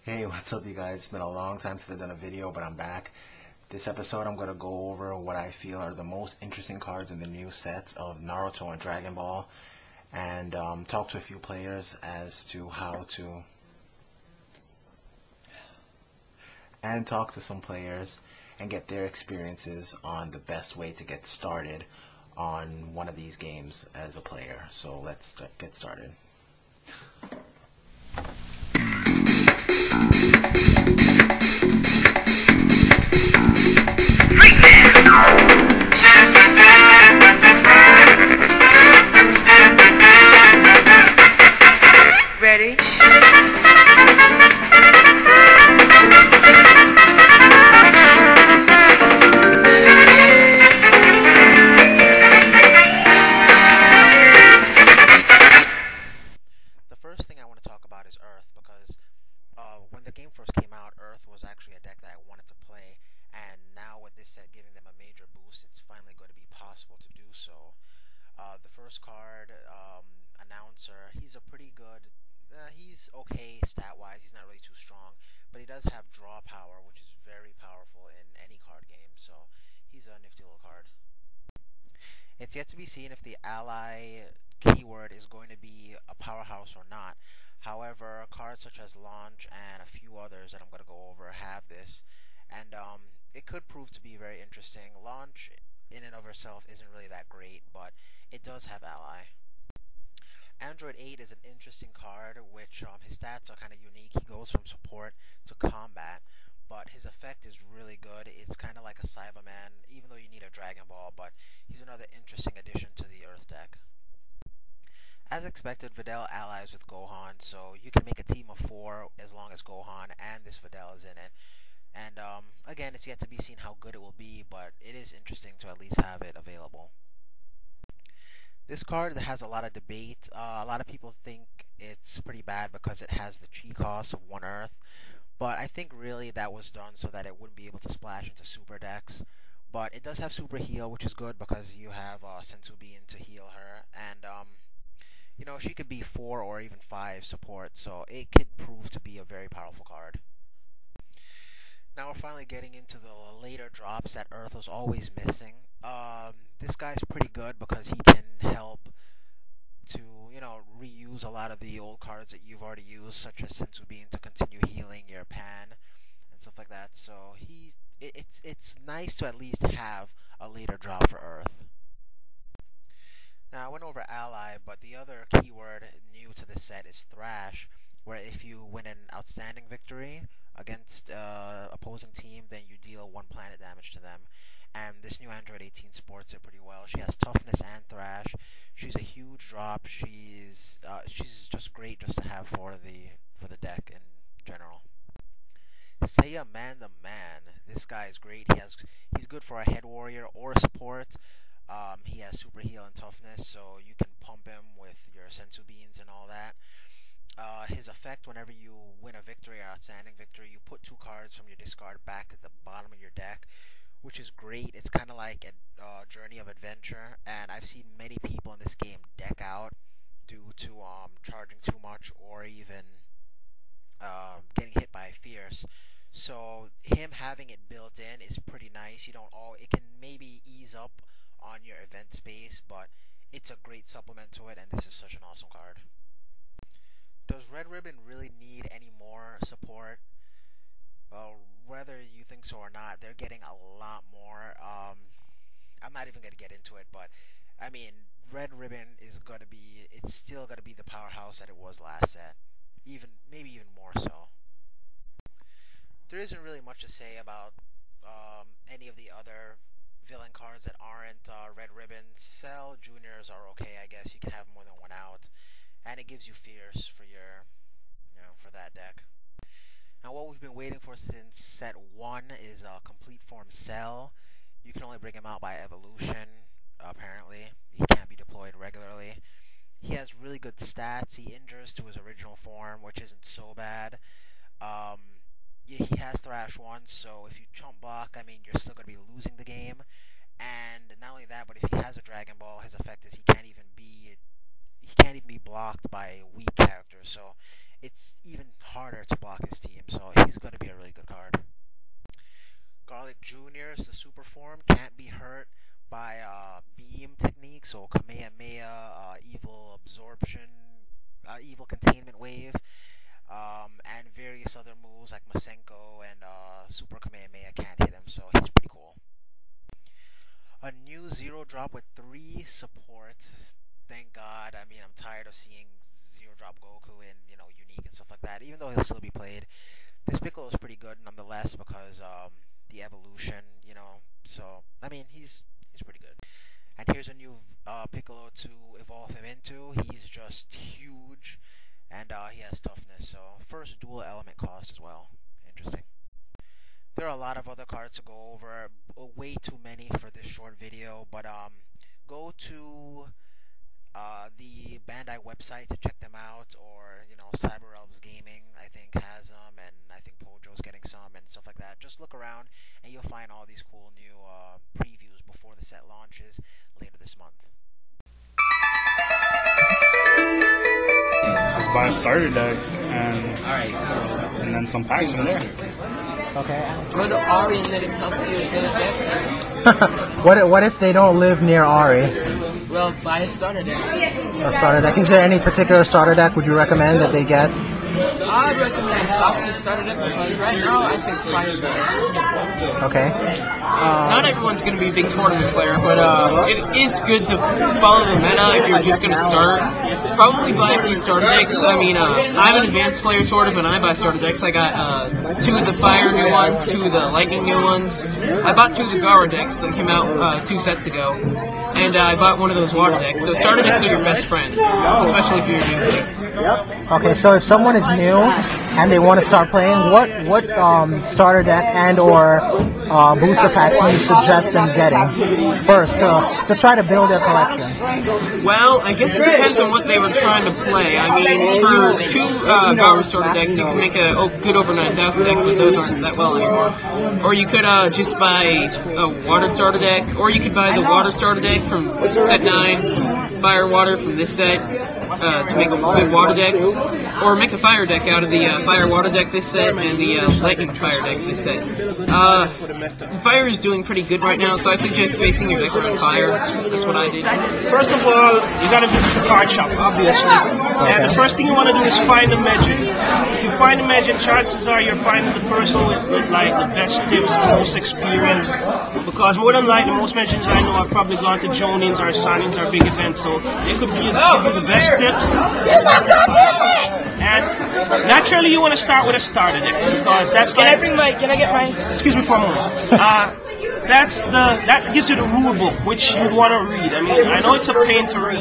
Hey, what's up, you guys? It's been a long time since I've done a video, but I'm back. This episode, I'm going to go over what I feel are the most interesting cards in the new sets of Naruto and Dragon Ball, and talk to a few players as to how to, and talk to some players and get their experiences on the best way to get started on one of these games as a player. So let's get started. Ready? The first thing I want to talk about is Earth, because when the game first came out, Earth was actually a deck that I wanted to play, and now with this set giving them a major boost, it's finally going to be possible to do so. The first card, Announcer, he's a pretty good, he's okay stat-wise, he's not really too strong, but he does have draw power, which is very powerful in any card game, so he's a nifty little card. It's yet to be seen if the ally keyword is going to be a powerhouse or not. However, cards such as Launch and a few others that I'm going to go over have this, and it could prove to be very interesting. Launch in and of herself isn't really that great, but it does have ally. Android 8 is an interesting card, which his stats are kind of unique. He goes from support to combat, but his effect is really good. It's kind of like a Cyberman, even though you need a Dragon Ball, but he's another interesting addition to the Earth deck. As expected, Videl allies with Gohan, so you can make a team of 4 as long as Gohan and this Videl is in it. And again, it's yet to be seen how good it will be, but it is interesting to at least have it available. This card has a lot of debate. A lot of people think it's pretty bad because it has the chi cost of 1 Earth, but I think really that was done so that it wouldn't be able to splash into super decks. But it does have super heal, which is good because you have Senzu Bean to heal her, and you know, she could be 4 or even 5 support, so it could prove to be a very powerful card. Now we're finally getting into the later drops that Earth was always missing. This guy's pretty good because he can help to, you know, reuse a lot of the old cards that you've already used, such as Senzu Bean to continue healing your Pan and stuff like that. So it's nice to at least have a later drop for Earth. Now I went over ally, but the other keyword new to this set is Thrash, where if you win an outstanding victory against opposing team, then you deal 1 planet damage to them. And this new Android 18 sports it pretty well. She has toughness and thrash. She's a huge drop. She's just great just to have for the deck in general. Seiya Man the Man. This guy is great. He's good for a head warrior or a support. He has super heal and toughness, so you can pump him with your Senzu Beans and all that. His effect, whenever you win a victory or outstanding victory, you put 2 cards from your discard back at the bottom of your deck, which is great. It's kind of like a journey of adventure, and I've seen many people in this game deck out due to charging too much or even getting hit by Fierce. So him having it built in is pretty nice. It can maybe ease up on your event space, but it's a great supplement to it, and this is such an awesome card. Does Red Ribbon really need any more support? Whether you think so or not, they're getting a lot more. I'm not even going to get into it, but I mean, Red Ribbon is it's still going to be the powerhouse that it was last set, maybe even more so. There isn't really much to say about any of the other villain cards that aren't Red Ribbon. Cell Juniors are okay, I guess. You can have more than 1 out, and it gives you Fierce for for that deck. Now what we've been waiting for since set 1 is a complete form Cell. You can only bring him out by evolution, apparently. He can't be deployed regularly. He has really good stats. He injures to his original form, which isn't so bad. He has Thrash once, so if you chump block, I mean, you're still going to be losing the game. And not only that, but if he has a Dragon Ball, his effect is he can't even be blocked by weak characters. So it's even harder to block his team. So moves like Masenko and Super Kamehameha can't hit him, so he's pretty cool. A new Zero drop with 3 support. Thank God. I mean, I'm tired of seeing Zero drop Goku in, Unique and stuff like that, even though he'll still be played. This Piccolo is pretty good nonetheless because the evolution, so I mean he's pretty good. And here's a new Piccolo to evolve him into. He's just huge, and he has toughness. So first dual element cost as well. Interesting. There are a lot of other cards to go over. Way too many for this short video, but go to the Bandai website to check them out, or Cyber Elves Gaming I think has them, and I think Pojo's getting some and stuff like that. Just look around and you'll find all these cool new previews before the set launches later this month. Just buy a starter deck and then some packs from there. Okay. Go to Ari and let him help you with deck. What if they don't live near Ari? Well, buy a starter deck. A starter deck. Is there any particular starter deck would you recommend that they get? I'd recommend Sasuke starter deck because right now I think Fire's the best. Okay. Not everyone's going to be a big tournament player, but it is good to follow the meta if you're just going to start. Probably buy a few starter decks. I mean, I'm an advanced player sort of, and I buy starter decks. I got 2 of the Fire new ones, 2 of the Lightning new ones. I bought 2 of the Gara decks that came out 2 sets ago. And I bought 1 of those water decks. So starter decks are your best friends, especially if you're a new player. Okay, so if someone is new and they want to start playing, what starter deck and or booster pack do you suggest them getting first to try to build their collection? Well, I guess it depends on what they were trying to play. I mean, for 2 Gara starter decks, you can make a good over 9,000 deck, but those aren't that well anymore. Or you could just buy a water starter deck, or you could buy the water starter deck from set 9, Fire Water from this set, to make a good water deck, or make a fire deck out of the fire water deck this set and the lightning fire deck this set. Fire is doing pretty good right now, so I suggest basing your deck around fire. That's what I did. First of all, you gotta visit the card shop, obviously. And the first thing you want to do is find a Megin. If you find a Megin, chances are you're finding the person with like the best tips, the most experience. Because more than likely, most Megins I know have probably gone to Jonins or Sanins or big events, so they could give you the best tips. And naturally, you want to start with a starter deck because that's like. Can I get my? Excuse me for a moment. That gives you the rule book, which you want to read. I mean, I know it's a pain to read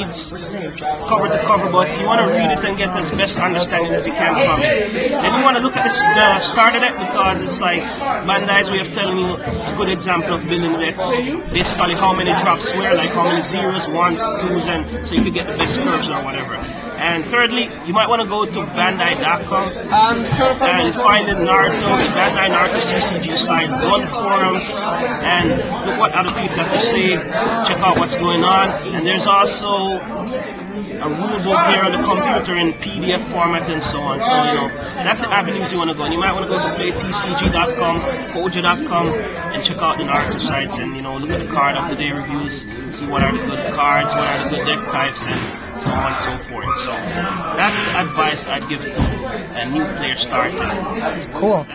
cover to cover, but you want to read it and get the best understanding as you can from it. Then you want to look at the starter deck because it's like Bandai's way of telling you a good example of building the deck. Basically, how many drops where, like how many zeros, ones, twos, and so you could get the best curves or whatever. And thirdly, you might want to go to Bandai.com and find the Bandai Naruto CCG site, go on the forums, and look what other people have to say, check out what's going on. And there's also a rule book here on the computer in PDF format and so on. So, that's the avenues you want to go. And you might want to go to playtcg.com, Pojo.com, and check out the Naruto sites and, look at the card of the day reviews, see what are the good cards, what are the good deck types, and so on and so forth. So that's the advice I'd give to a new player starting. Cool.